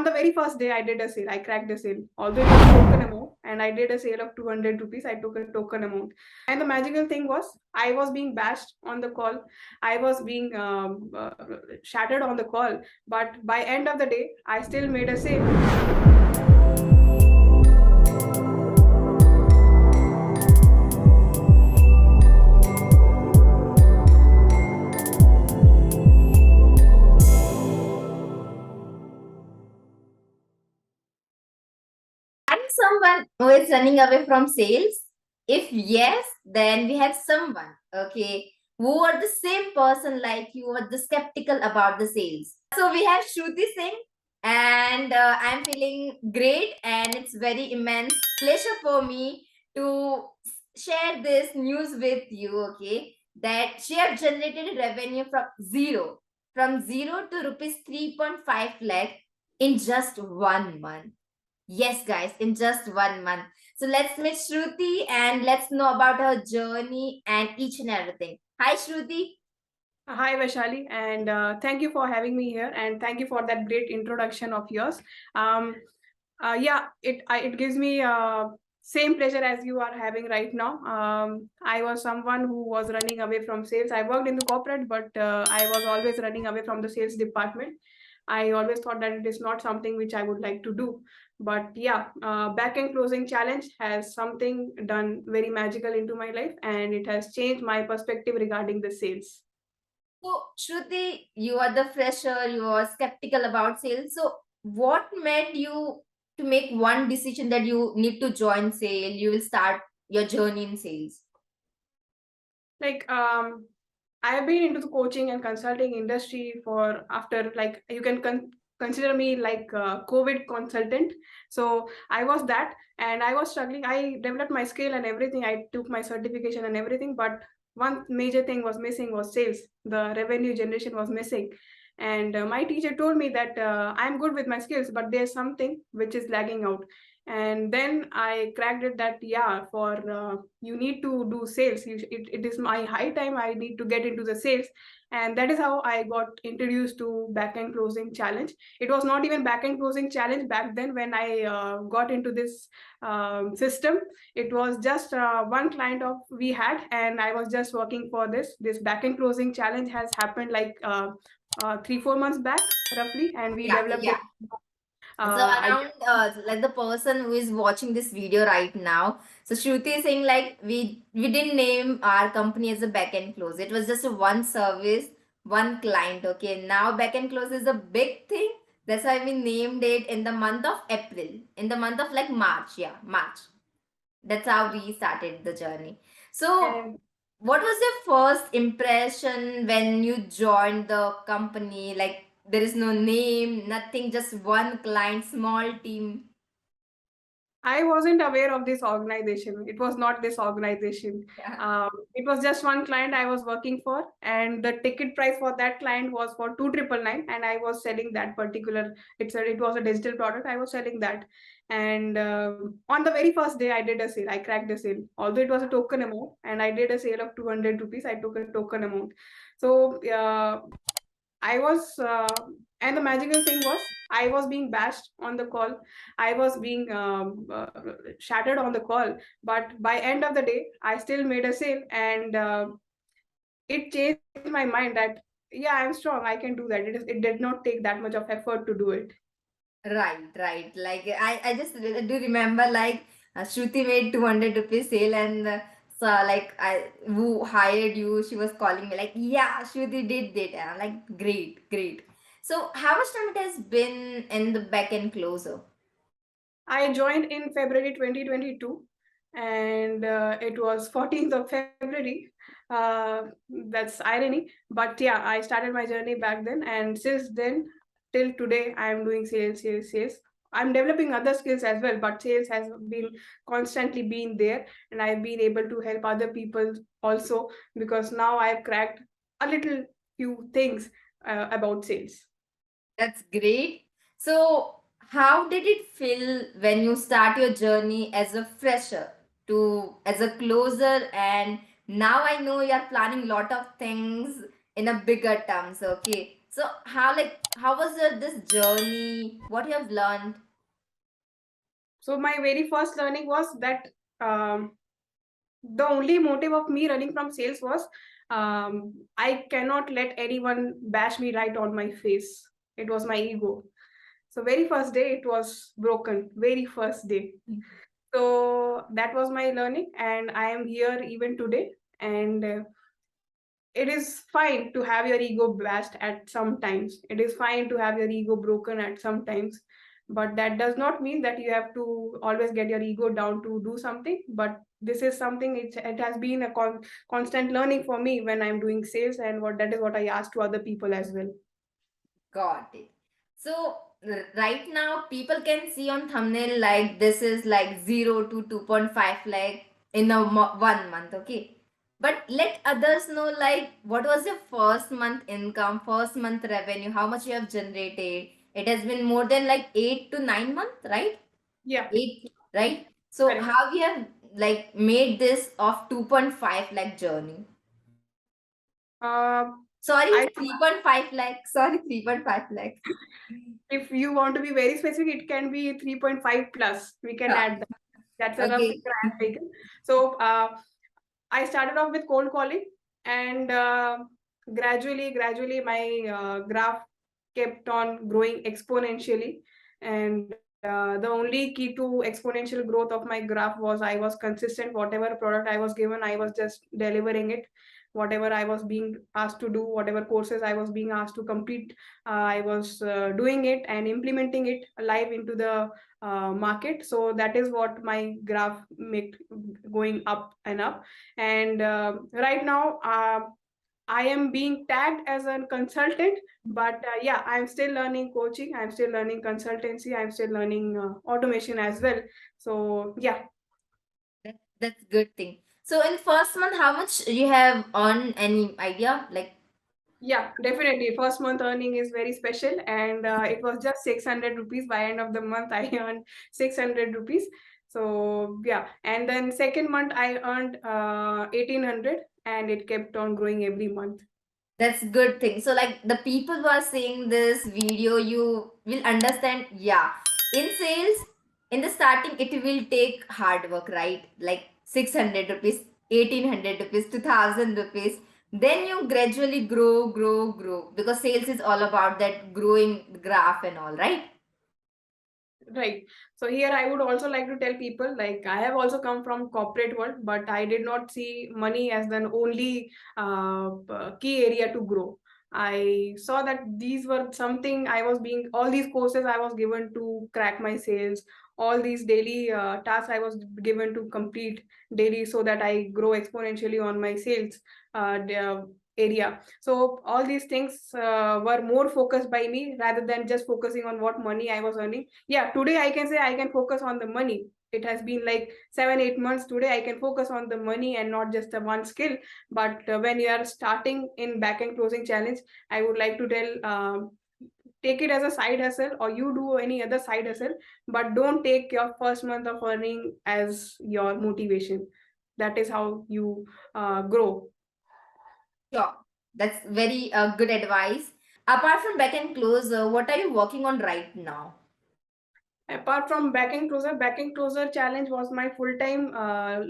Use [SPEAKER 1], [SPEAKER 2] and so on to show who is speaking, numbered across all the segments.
[SPEAKER 1] On the very first day, I did a sale. I cracked a sale. Although it was a token amount, and I did a sale of 200 rupees, I took a token amount. And the magical thing was, I was being bashed on the call. I was being shattered on the call. But by end of the day, I still made a sale.
[SPEAKER 2] I'm someone who is running away from sales. If yes, then we have someone, okay, who are the same person like you, are the skeptical about the sales. So we have Shruti Singh, and I'm feeling great, and it's very immense pleasure for me to share this news with you, okay, that she has generated revenue from zero to rupees 3.5 lakh in just 1 month. Yes, guys, in just 1 month. So let's meet Shruti and let's know about her journey and each and everything. Hi, Shruti.
[SPEAKER 1] Hi, Vaishali, and thank you for having me here, and thank you for that great introduction of yours. Um, yeah, it gives me same pleasure as you are having right now. I was someone who was running away from sales. I worked in the corporate, but I was always running away from the sales department. I always thought that it is not something which I would like to do. But yeah, backend closing challenge has something done very magical into my life, and it has changed my perspective regarding the sales.
[SPEAKER 2] So, Shruti, you are the fresher, you are skeptical about sales. So, what made you to make one decision that you need to join sale, you will start your journey in sales?
[SPEAKER 1] Like I have been into the coaching and consulting industry for after, like, you can consider me like a COVID consultant. So I was that, and I was struggling. I developed my skill and everything. I took my certification and everything, but one major thing was missing was sales. The revenue generation was missing, and my teacher told me that I'm good with my skills, but there's something which is lagging out. And then I cracked it that yeah, for you need to do sales. It is my high time. I need to get into the sales, and that is how I got introduced to backend closing challenge. It was not even backend closing challenge back then when I got into this system. It was just one client of we had, and I was just working for this backend closing challenge has happened like 3-4 months back roughly, and we
[SPEAKER 2] Yeah,
[SPEAKER 1] developed
[SPEAKER 2] yeah.
[SPEAKER 1] it.
[SPEAKER 2] So
[SPEAKER 1] I
[SPEAKER 2] around like the person who is watching this video right now. So Shruti is saying like we didn't name our company as a backend close. It was just a one service, one client. Okay. Now backend close is a big thing. That's why we named it in the month of April. In the month of like March. Yeah, March. That's how we started the journey. So
[SPEAKER 1] and
[SPEAKER 2] what was your first impression when you joined the company? Like there is no name, nothing, just one client, small team.
[SPEAKER 1] I wasn't aware of this organization. It was not this organization.
[SPEAKER 2] Yeah.
[SPEAKER 1] It was just one client I was working for, and the ticket price for that client was for 2,999, and I was selling that particular. It was a digital product. I was selling that, and on the very first day, I did a sale. I cracked a sale. Although it was a token amount, and I did a sale of 200 rupees. I took a token amount. So I was, and the magical thing was, I was being bashed on the call. I was being shattered on the call. But by end of the day, I still made a sale, and it changed my mind that yeah, I'm strong. I can do that. It did not take that much of effort to do it.
[SPEAKER 2] Right, right. Like I just do remember like Shruti made 200 rupees sale and so like I who hired you, she was calling me like, yeah, Shruti did that. And I'm like, great, great. So how much time it has been in the back end closer?
[SPEAKER 1] I joined in February 2022, and it was 14th of February. That's irony, but yeah, I started my journey back then, and since then till today, I'm doing sales, sales, sales. I'm developing other skills as well, but sales has been constantly been there, and I've been able to help other people also, because now I've cracked a little few things about sales.
[SPEAKER 2] That's great. So, how did it feel when you start your journey as a fresher to as a closer? And now I know you are planning a lot of things in a bigger terms. Okay. So how was this journey? What you have learned?
[SPEAKER 1] So my very first learning was that um, the only motive of me running from sales was I cannot let anyone bash me right on my face. It was my ego. So very first day it was broken. Very first day. So that was my learning, and I am here even today. And it is fine to have your ego bashed at some times. It is fine to have your ego broken at some times, but that does not mean that you have to always get your ego down to do something. But this is something, it has been a constant learning for me when I'm doing sales, and what that is what I ask to other people as well.
[SPEAKER 2] Got it. So right now people can see on thumbnail like this is like 0 to 2.5 like in a 1 month, okay? But let others know like what was your first month income, first month revenue, how much you have generated. It has been more than like 8 to 9 months, right?
[SPEAKER 1] Yeah,
[SPEAKER 2] 8, right? So
[SPEAKER 1] correct.
[SPEAKER 2] how you have like made this of 2.5 lakh journey?
[SPEAKER 1] uh,
[SPEAKER 2] Sorry,
[SPEAKER 1] I
[SPEAKER 2] 3.5 lakh. Sorry, 3.5 lakh.
[SPEAKER 1] If you want to be very specific, it can be 3.5 plus. We can
[SPEAKER 2] Yeah.
[SPEAKER 1] add that. That's a rough
[SPEAKER 2] Okay.
[SPEAKER 1] figure I have taken. So I started off with cold calling, and gradually, my graph kept on growing exponentially. And the only key to exponential growth of my graph was I was consistent. Whatever product I was given, I was just delivering it. Whatever I was being asked to do, whatever courses I was being asked to complete, I was doing it and implementing it live into the market. So that is what my graph made going up and up. And right now I am being tagged as a consultant, but yeah, I'm still learning coaching, I'm still learning consultancy, I'm still learning automation as well. So yeah.
[SPEAKER 2] That's good thing. So in first month, how much you have earned? Any idea? Like
[SPEAKER 1] Yeah, definitely. First month earning is very special, and it was just 600 rupees. By end of the month, I earned 600 rupees. So yeah, and then second month I earned 1800, and it kept on growing every month.
[SPEAKER 2] that's good thing. So like the people who are seeing this video, you will understand. Yeah, in sales, in the starting, it will take hard work, right? Like 600 rupees, 1800 rupees, 2000 rupees. Then you gradually grow because sales is all about that growing graph and all, right?
[SPEAKER 1] Right. So here I would also like to tell people, like, I have also come from corporate world, but I did not see money as the only key area to grow. I saw that these were something I was being, all these courses I was given to crack my sales, all these daily tasks I was given to complete daily so that I grow exponentially on my sales area. So all these things were more focused by me rather than just focusing on what money I was earning. Yeah, today I can say I can focus on the money. It has been like 7 8 months. Today I can focus on the money and not just the one skill. But when you are starting in backend closing challenge, I would like to tell, take it as a side hustle, or you do any other side hustle, but don't take your first month of earning as your motivation. That is how you grow.
[SPEAKER 2] Sure. That's very good advice. Apart from Backend Closer, what are you working on right now?
[SPEAKER 1] Apart from Backend Closer challenge was my full time,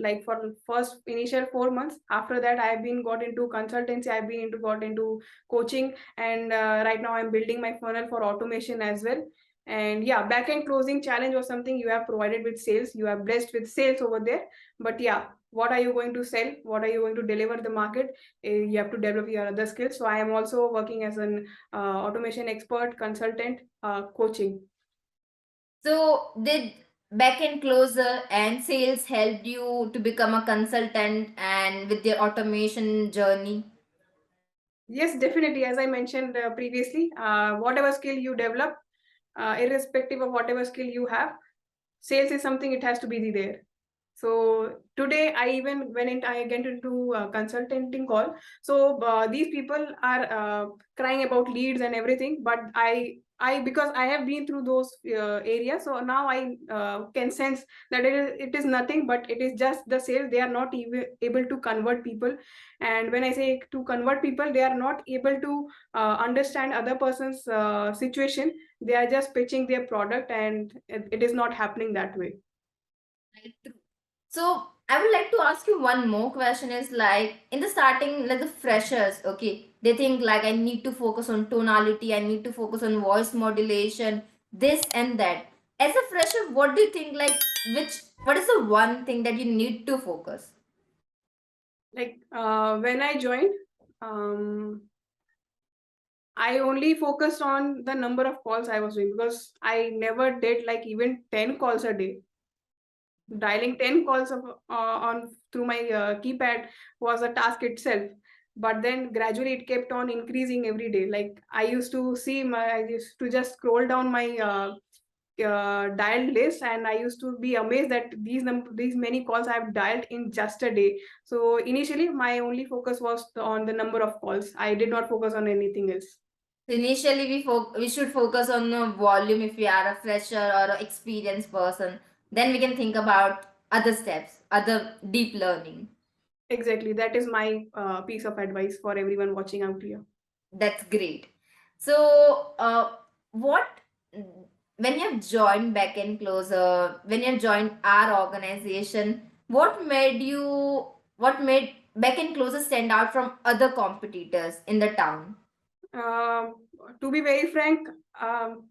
[SPEAKER 1] like for first initial 4 months. After that, I've been got into consultancy, I've been into got into coaching, and right now I'm building my funnel for automation as well. And yeah, Backend Closing challenge was something you have provided with sales. You are blessed with sales over there. But yeah, what are you going to sell? What are you going to deliver the market? You have to develop your other skills. So I am also working as an automation expert, consultant, coaching.
[SPEAKER 2] So, did Backend Closer and sales helped you to become a consultant and with your automation journey?
[SPEAKER 1] Yes, definitely. As I mentioned previously, whatever skill you develop, irrespective of whatever skill you have, sales is something it has to be there. So today I even I get into consulting call. So these people are crying about leads and everything, but because I have been through those areas, so now I can sense that it is nothing, but it is just the sales. They are not even able to convert people, and when I say to convert people, they are not able to understand other person's situation. They are just pitching their product, and it is not happening that way.
[SPEAKER 2] Right, true. So I would like to ask you one more question is like in the starting, like the freshers, okay, they think like I need to focus on tonality, I need to focus on voice modulation, this and that. As a fresher, what do you think like what is the one thing that you need to focus?
[SPEAKER 1] Like when I joined, I only focused on the number of calls I was doing, because I never did like even 10 calls a day. Dialing 10 calls on through my keypad was a task itself. But then gradually it kept on increasing every day. Like I used to just scroll down my dialed list, and I used to be amazed that these many calls I've dialed in just a day. So initially my only focus was on the number of calls. I did not focus on anything else.
[SPEAKER 2] Initially, we should focus on the volume if we are a fresher or an experienced person. Then we can think about other steps, other deep learning.
[SPEAKER 1] Exactly, that is my piece of advice for everyone watching out here.
[SPEAKER 2] That's great. So, what when you have joined Backend Closer, when you have joined our organization, what made Backend Closer stand out from other competitors in the town?
[SPEAKER 1] Um, to be very frank,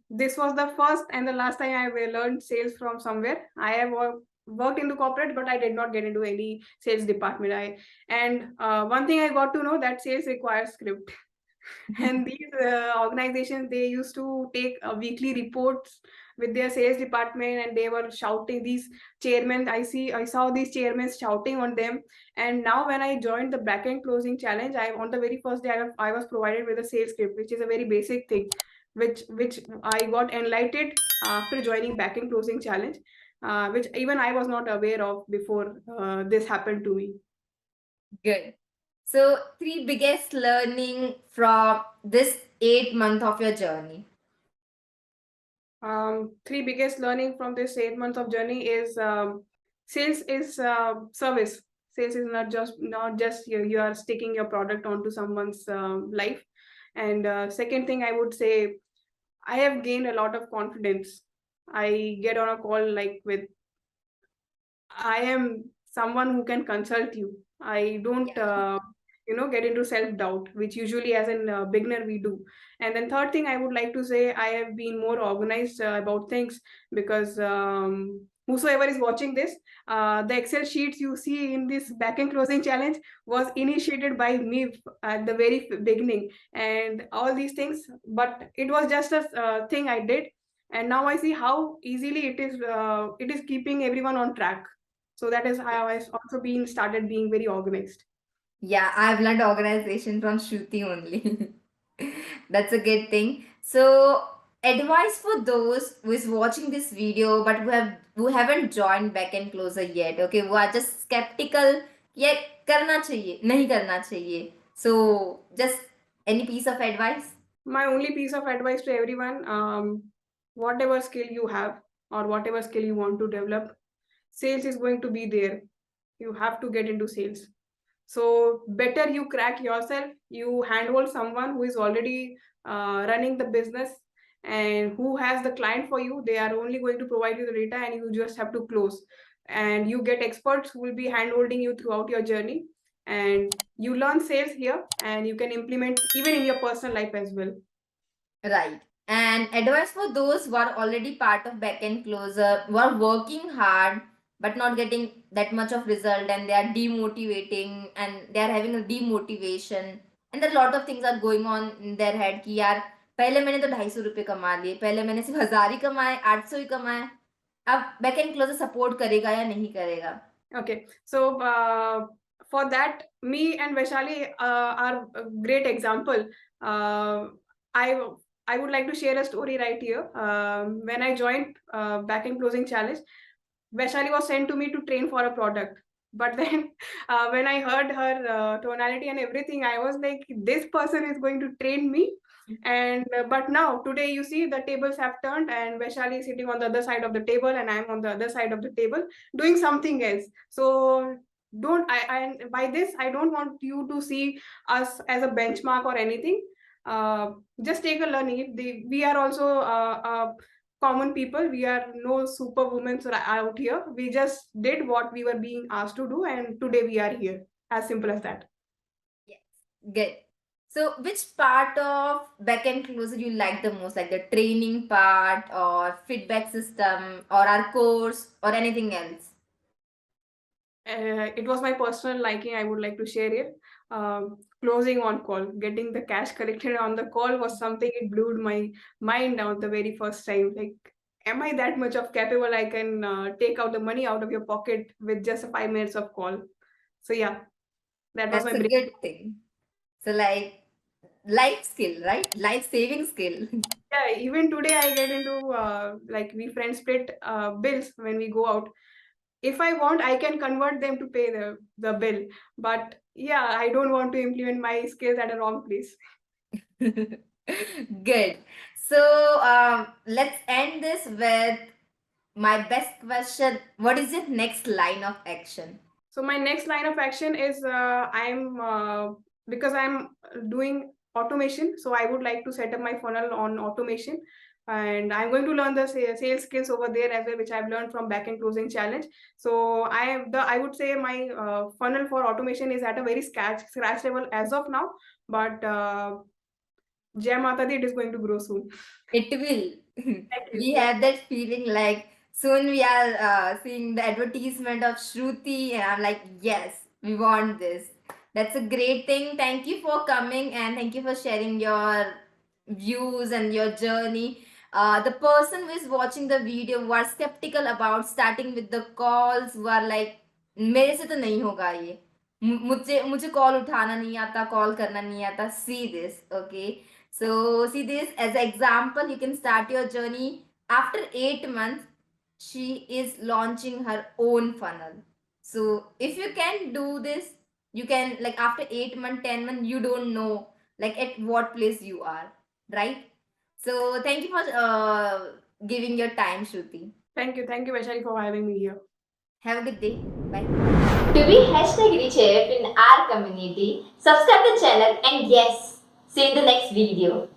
[SPEAKER 1] this was the first and the last time I learned sales from somewhere. I have worked into corporate, but I did not get into any sales department. One thing I got to know, that sales requires script. And these organizations, they used to take weekly reports with their sales department, and they were shouting, these chairmen, I saw these chairmen shouting on them. And now when I joined the backend closing challenge, I on the very first day I was provided with a sales script, which is a very basic thing, which I got enlightened after joining backend closing challenge, which even I was not aware of before this happened to me.
[SPEAKER 2] Good. So, three biggest learning from this 8 month of your journey.
[SPEAKER 1] Three biggest learning from this 8 months of journey is sales is service. Sales is not just you are sticking your product onto someone's life. And second thing I would say, I have gained a lot of confidence. I get on a call like with, I am someone who can consult you. I don't, get into self doubt, which usually as a beginner we do. And then third thing I would like to say, I have been more organized about things, because whosoever is watching this, the Excel sheets you see in this backend closing challenge was initiated by me at the very beginning, and all these things. But it was just a thing I did, and now I see how easily it is keeping everyone on track. So that is how I've also been started being very organized.
[SPEAKER 2] Yeah, I've learned organization from Shruti only. That's a good thing. So, advice for those who is watching this video but who haven't joined Backend Closer yet, okay, who are just skeptical, ये करना चाहिए, नहीं करना चाहिए. So, just any piece of advice?
[SPEAKER 1] My only piece of advice to everyone, whatever skill you have or whatever skill you want to develop, sales is going to be there. You have to get into sales. So better you crack yourself, you handhold someone who is already running the business and who has the client for you. They are only going to provide you the data, and you just have to close. And you get experts who will be handholding you throughout your journey. And you learn sales here, and you can implement even in your personal life as well.
[SPEAKER 2] Right. And advice for those who are already part of Backend Closer, who are working hard but not getting that much of result, and they are demotivating and they are having a demotivation, and there are a lot of things are going on in their head कि यार पहले मैंने तो 250 रुपये कमा लिए, पहले मैंने सिर्फ 1000 ही कमाए, 800 ही कमाए, अब Backend Closer सपोर्ट करेगा या नहीं करेगा?
[SPEAKER 1] Okay, so for that, me and Vaishali are a great example. I I would like to share a story right here. When I joined Back in Closing Challenge, Vaishali was sent to me to train for a product. But then when I heard her tonality and everything, I was like, this person is going to train me. And but now today you see the tables have turned, and Vaishali is sitting on the other side of the table, and I'm on the other side of the table doing something else. So don't I by this I don't want you to see us as a benchmark or anything. Just take a learning. We are also common people. We are no superwomen out here. We just did what we were being asked to do, and today we are here. As simple as that.
[SPEAKER 2] Yes, good. So, which part of backend closer you like the most, like the training part, or feedback system, or our course, or anything else?
[SPEAKER 1] It was my personal liking. I would like to share it. Closing on call, getting the cash collected on the call was something, it blew my mind down the very first time. Like, am I that much of capable? I can take out the money out of your pocket with just 5 minutes of call. So yeah, that was
[SPEAKER 2] That's
[SPEAKER 1] my
[SPEAKER 2] a
[SPEAKER 1] break.
[SPEAKER 2] good thing. So, like, life skill, right? Life saving skill.
[SPEAKER 1] Yeah, even today I get into like we friends split bills when we go out. If I want, I can convert them to pay the bill. But yeah, I don't want to implement my skills at a wrong place.
[SPEAKER 2] Good. So, let's end this with my best question. What is your next line of action?
[SPEAKER 1] So my next line of action is because I'm doing automation. So I would like to set up my funnel on automation, and I'm going to learn the sales skills over there as well, which I've learned from Backend Closing Challenge. So I would say my funnel for automation is at a very scratch level as of now, but Jai Mata Di, it is going to grow soon.
[SPEAKER 2] It will.
[SPEAKER 1] Thank you.
[SPEAKER 2] We have that feeling like soon we are seeing the advertisement of Shruti, and I'm like, yes, we want this. That's a great thing. Thank you for coming and thank you for sharing your views and your journey. The person who is watching the video who are skeptical about starting with the calls, who are like, मेरे से तो नहीं होगा ये मुझे मुझे call उठाना नहीं आता कॉल करना नहीं आता see this okay. So, see this as an example, you can start your journey. After 8 months, she is launching her own funnel. So, if you can do this, you can, like, after 8 months, 10 months, you don't know, like, at what place you are, right? So, thank you for giving your time, Shruti.
[SPEAKER 1] Thank you. Thank you, Vaishali, for having me here.
[SPEAKER 2] Have a good day. Bye. To be hashtag rich AF in our community, subscribe the channel and yes, see you in the next video.